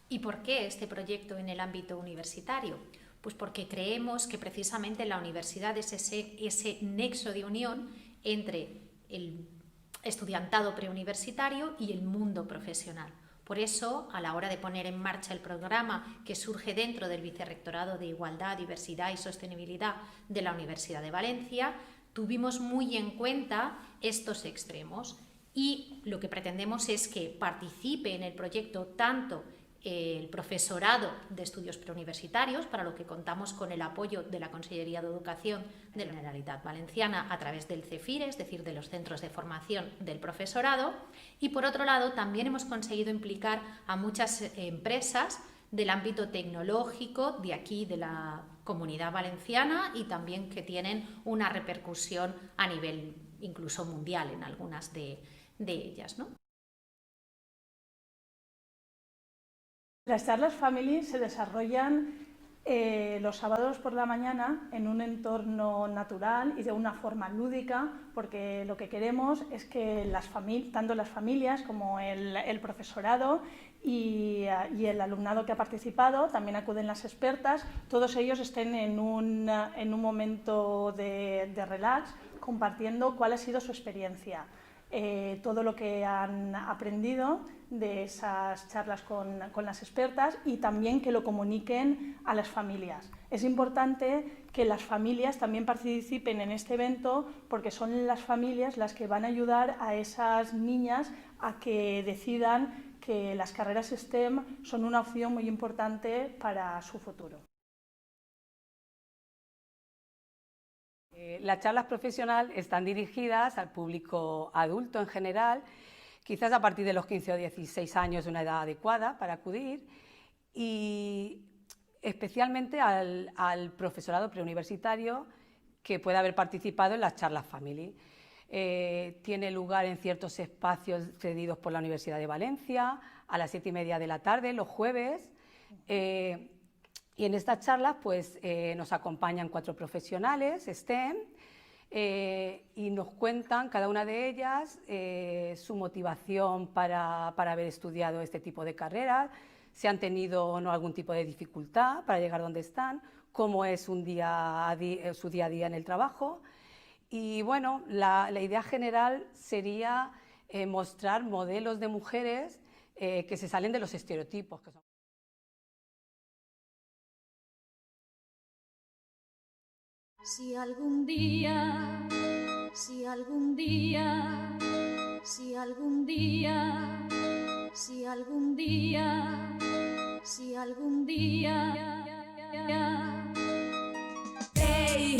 ¿Y por qué este proyecto en el ámbito universitario? Pues porque creemos que precisamente la universidad es ese nexo de unión entre el estudiantado preuniversitario y el mundo profesional. Por eso, a la hora de poner en marcha el programa que surge dentro del Vicerrectorado de Igualdad, Diversidad y Sostenibilidad de la Universidad de Valencia, tuvimos muy en cuenta estos extremos y lo que pretendemos es que participe en el proyecto tanto el profesorado de estudios preuniversitarios, para lo que contamos con el apoyo de la Consellería de Educación de la Generalitat Valenciana a través del CEFIRE, es decir, de los centros de formación del profesorado, y por otro lado también hemos conseguido implicar a muchas empresas del ámbito tecnológico de aquí, de la Comunidad Valenciana, y también que tienen una repercusión a nivel incluso mundial en algunas de ellas, ¿no? Las charlas family se desarrollan los sábados por la mañana en un entorno natural y de una forma lúdica, porque lo que queremos es que tanto las familias como el profesorado y el alumnado que ha participado, también acuden las expertas, todos ellos estén en un momento de relax, compartiendo cuál ha sido su experiencia. Todo lo que han aprendido de esas charlas con las expertas, y también que lo comuniquen a las familias. Es importante que las familias también participen en este evento, porque son las familias las que van a ayudar a esas niñas a que decidan que las carreras STEM son una opción muy importante para su futuro. Las charlas profesionales están dirigidas al público adulto en general, quizás a partir de los 15 o 16 años, una edad adecuada para acudir, y especialmente al profesorado preuniversitario que pueda haber participado en las charlas family. Tiene lugar en ciertos espacios cedidos por la Universidad de Valencia a las 7:30 de la tarde, los jueves. Y en estas charlas pues, nos acompañan 4 profesionales STEM y nos cuentan cada una de ellas su motivación para haber estudiado este tipo de carreras, si han tenido o no algún tipo de dificultad para llegar donde están, cómo es su día a día en el trabajo. Y bueno, la idea general sería mostrar modelos de mujeres que se salen de los estereotipos que son. Si algún día, si algún día, si algún día, si algún día, si algún día. Ei,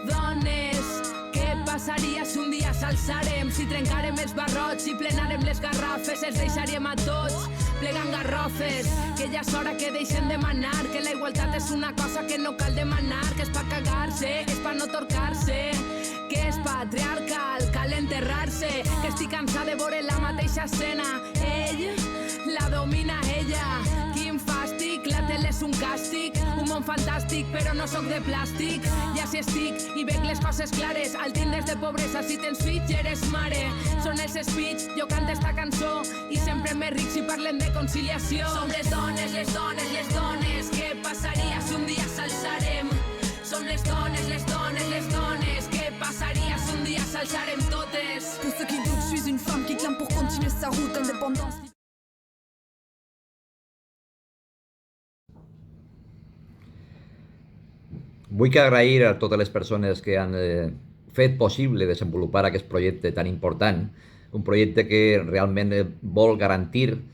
dones, què passaria si un dia s'alçarem? Si trencarem els barrots, si plenarem les garrafes, els deixaríem a tots plegant garrofes. Que ja és hora que deixen de manar, que la igualtat és una cosa que no cal demanar, que és pa cagar-se, és pa no torcar-se, que és patriarcal, cal enterrar-se, que estic cansada de veure la mateixa escena. Ell la domina ella, quin fàstic, la tele és un càstig, un món fantàstic però no sóc de plàstic. Ja si estic i veig les coses clares, al tindres de pobresa si tens fills i eres mare. Són els speech, jo canto esta cançó i sempre més ric si parlem de conciliació. Som les dones, les dones, les dones, què passaria si un dia s'alçarem? Som les dones, les dones, les dones, què passaria si un dia s'alçarem totes? Pour ceux qui doutent, je suis une femme qui clame pour continuer sa route, indépendance. Vull que agrair a totes les persones que han fet possible desenvolupar aquest projecte tan important, un projecte que realment vol garantir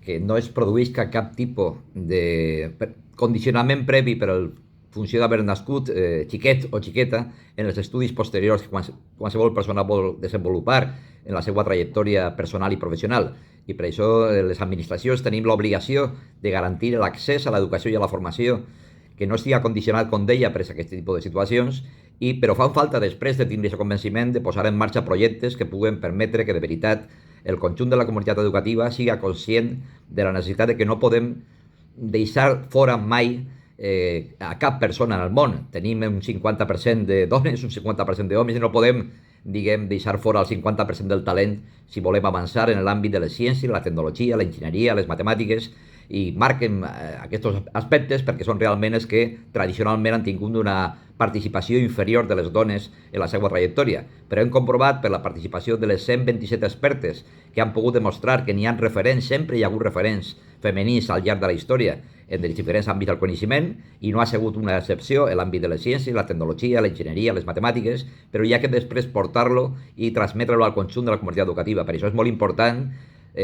que no es produïsca cap tipus de condicionament previ per al funció d'haver nascut xiquet o xiqueta en els estudis posteriors que qualsevol persona vol desenvolupar en la seva trajectòria personal i professional. I per això les administracions tenim l'obligació de garantir l'accés a l'educació i a la formació que no estigui condicionat, com deia, per aquest tipus de situacions, però fan falta, després de tindre aquest convenciment, de posar en marxa projectes que puguen permetre que, de veritat, el conjunt de la comunitat educativa sigui conscient de la necessitat de que no podem deixar fora mai a cap persona en el món. Tenim un 50% de dones, un 50% d'homes, i no podem, diguem, deixar fora el 50% del talent si volem avançar en l'àmbit de les ciències, la tecnologia, l'enginyeria, les matemàtiques i marquen aquests aspectes perquè són realment els que tradicionalment han tingut una participació inferior de les dones en la seva trajectòria. Però hem comprovat per la participació de les 127 expertes que han pogut demostrar que n'hi ha referents, sempre hi ha hagut referents femenins al llarg de la història en els diferents àmbits del coneixement i no ha sigut una excepció en l'àmbit de les ciències, la tecnologia, l'enginyeria, les matemàtiques, però hi ha que després portar-lo i transmetre-lo al conjunt de la comunitat educativa. Per això és molt important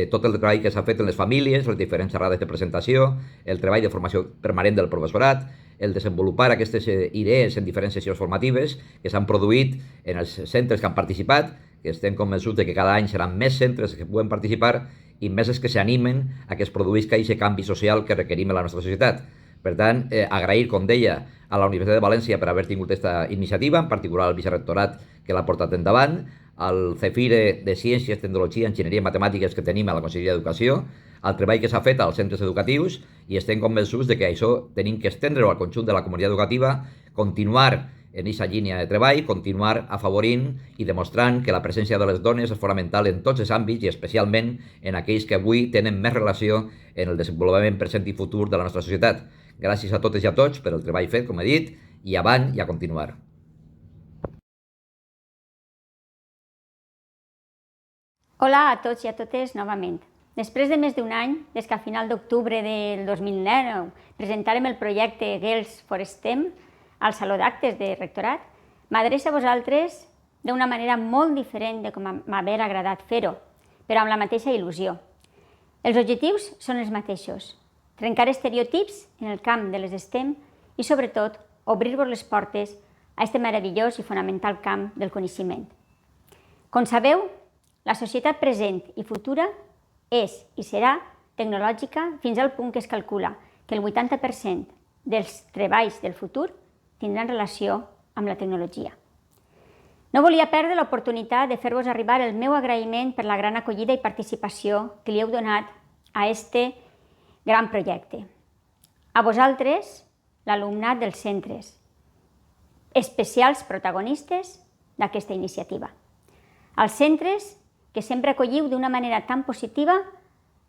tot el treball que s'ha fet en les famílies, les diferents xerrades de presentació, el treball de formació permanent del professorat, el desenvolupar aquestes idees en diferents sessions formatives que s'han produït en els centres que han participat, que estem convençuts de que cada any seran més centres que puguen participar i més els que s'animen a que es produïsca aquest canvi social que requerim en la nostra societat. Per tant, agrair, com deia, a la Universitat de València per haver tingut aquesta iniciativa, en particular al vicerrectorat que l'ha portat endavant, al CEFIRE de Ciències, Tecnologia, Enginyeria i Matemàtiques que tenim a la Conselleria d'Educació, al treball que s'ha fet als centres educatius i estem convençuts de que això tenim que estendre-ho al conjunt de la comunitat educativa, continuar en aquesta línia de treball, continuar afavorint i demostrant que la presència de les dones és fonamental en tots els àmbits i especialment en aquells que avui tenen més relació en el desenvolupament present i futur de la nostra societat. Gràcies a totes i a tots per el treball fet, com he dit, i avant i a continuar. Hola a tots i a totes novament. Després de més d'un any, des que a final d'octubre del 2019 presentarem el projecte Girls for STEM al Saló d'Actes de Rectorat, m'adreço a vosaltres d'una manera molt diferent de com m'haver agradat fer-ho, però amb la mateixa il·lusió. Els objectius són els mateixos: trencar estereotips en el camp de les STEM i, sobretot, obrir-vos les portes a aquest meravellós i fonamental camp del coneixement. Com sabeu, la societat present i futura és i serà tecnològica fins al punt que es calcula que el 80% dels treballs del futur tindran relació amb la tecnologia. No volia perdre l'oportunitat de fer-vos arribar el meu agraïment per la gran acollida i participació que li heu donat a aquest gran projecte. A vosaltres, l'alumnat dels centres, especials protagonistes d'aquesta iniciativa. Als centres que sempre acolliu d'una manera tan positiva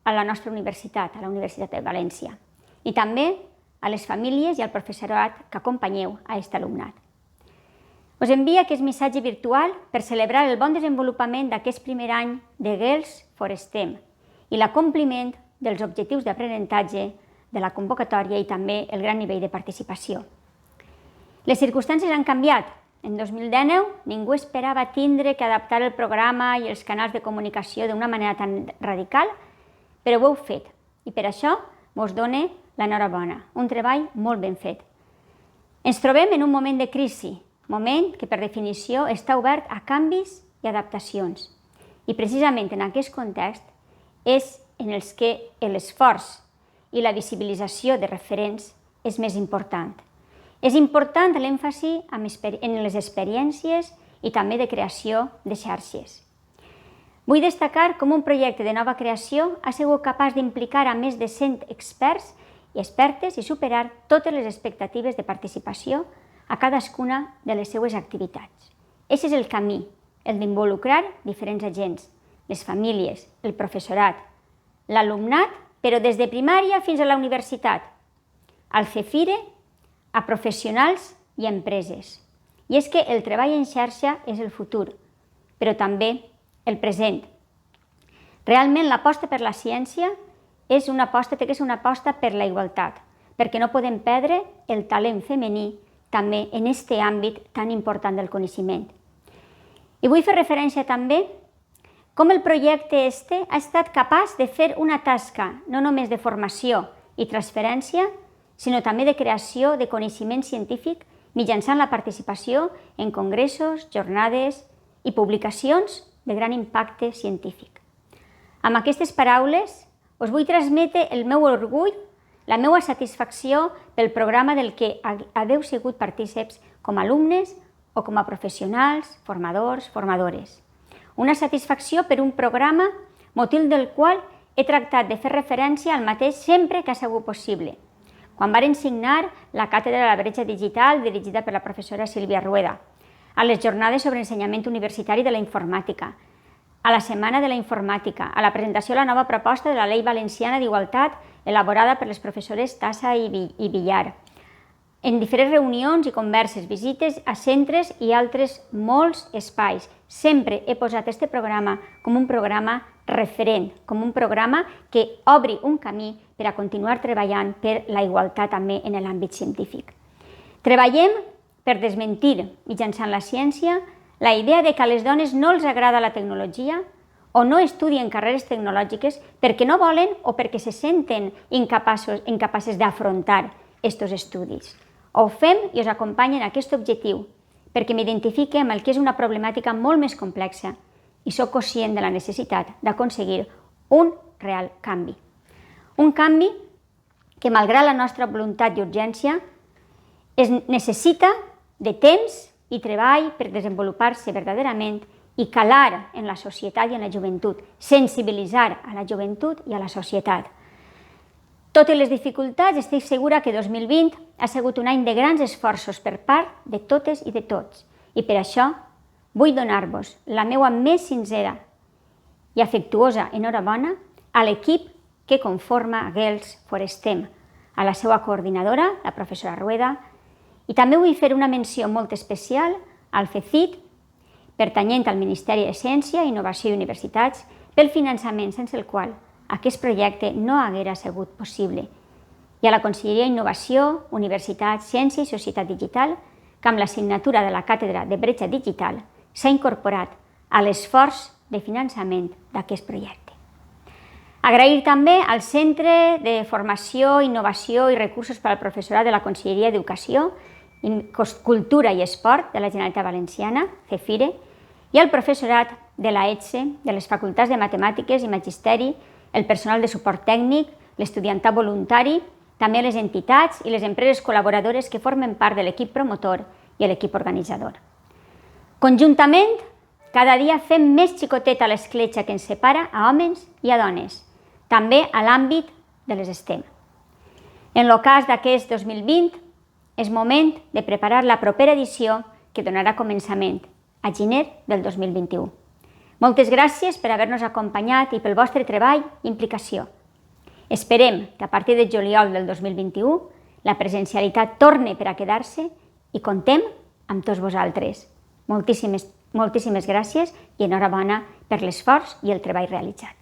a la nostra universitat, a la Universitat de València, i també a les famílies i al professorat que acompanyeu a aquest alumnat. Us envio aquest missatge virtual per celebrar el bon desenvolupament d'aquest primer any de Girls for STEM i l'acompliment dels objectius d'aprenentatge de la convocatòria i també el gran nivell de participació. Les circumstàncies han canviat. En 2019 ningú esperava tindre que adaptar el programa i els canals de comunicació d'una manera tan radical, però ho heu fet i per això vos dono l'enhorabona, un treball molt ben fet. Ens trobem en un moment de crisi, moment que per definició està obert a canvis i adaptacions. I precisament en aquest context és en els que l'esforç i la visibilització de referents és més important. És important l'èmfasi en les experiències i també de creació de xarxes. Vull destacar com un projecte de nova creació ha sigut capaç d'implicar a més de 100 experts i expertes i superar totes les expectatives de participació a cadascuna de les seues activitats. Aquest és el camí, el d'involucrar diferents agents, les famílies, el professorat, l'alumnat, però des de primària fins a la universitat, al CEFIRE, a professionals i empreses. I és que el treball en xarxa és el futur, però també el present. Realment l'aposta per la ciència té que ser una aposta per la igualtat, perquè no podem perdre el talent femení també en aquest àmbit tan important del coneixement. I vull fer referència també com el projecte ha estat capaç de fer una tasca no només de formació i transferència, sinó també de creació de coneixement científic mitjançant la participació en congressos, jornades i publicacions de gran impacte científic. Amb aquestes paraules us vull transmetre el meu orgull, la meva satisfacció pel programa del que haveu sigut partíceps com a alumnes o com a professionals, formadors, formadores. Una satisfacció per un programa, motiu del qual he tractat de fer referència al mateix sempre que ha sigut possible. Quan varen signar la càtedra de la bretxa digital dirigida per la professora Sílvia Rueda, a les jornades sobre ensenyament universitari de la informàtica, a la Setmana de la Informàtica, a la presentació de la nova proposta de la Llei Valenciana d'Igualtat elaborada per les professores Tassa i Villar, en diferents reunions i converses, visites a centres i altres molts espais. Sempre he posat aquest programa com un programa referent, com un programa que obri un camí per a continuar treballant per la igualtat també en l'àmbit científic. Treballem per desmentir, mitjançant la ciència, la idea de que a les dones no els agrada la tecnologia o no estudien carreres tecnològiques perquè no volen o perquè se senten incapaces d'afrontar aquests estudis. Ho fem i us acompanyo en aquest objectiu, perquè m'identifique amb el que és una problemàtica molt més complexa i soc conscient de la necessitat d'aconseguir un real canvi. Un canvi que, malgrat la nostra voluntat i urgència, es necessita de temps i treball per desenvolupar-se verdaderament i calar en la societat i en la joventut, sensibilitzar a la joventut i a la societat. Totes les dificultats, estic segura que 2020 ha sigut un any de grans esforços per part de totes i de tots. I per això vull donar-vos la meva més sincera i afectuosa enhorabona a l'equip que conforma Girls for STEM, a la seva coordinadora, la professora Rueda, i també vull fer una menció molt especial al CECIT, pertanyent al Ministeri de Ciència, Innovació i Universitats, pel finançament sense el qual aquest projecte no haguera sigut possible, i a la Conselleria d'Innovació, Universitats, Ciència i Societat Digital, que amb l'assignatura de la Càtedra de Bretxa Digital s'ha incorporat a l'esforç de finançament d'aquest projecte. Agrair també al Centre de Formació, Innovació i Recursos per al Professorat de la Conselleria d'Educació, Cultura i Esport de la Generalitat Valenciana, CEFIRE, i al professorat de la ETSE, de les Facultats de Matemàtiques i Magisteri, el personal de suport tècnic, l'estudiantat voluntari, també les entitats i les empreses col·laboradores que formen part de l'equip promotor i l'equip organitzador. Conjuntament, cada dia fem més xicoteta l'escletxa que ens separa a homes i a dones, també a l'àmbit de les STEM. En el cas d'aquest 2020, és moment de preparar la propera edició que donarà començament a gener del 2021. Moltes gràcies per haver-nos acompanyat i pel vostre treball i implicació. Esperem que a partir de juliol del 2021 la presencialitat torni per a quedar-se i contem amb tots vosaltres. Moltíssimes gràcies i enhorabona per l'esforç i el treball realitzat.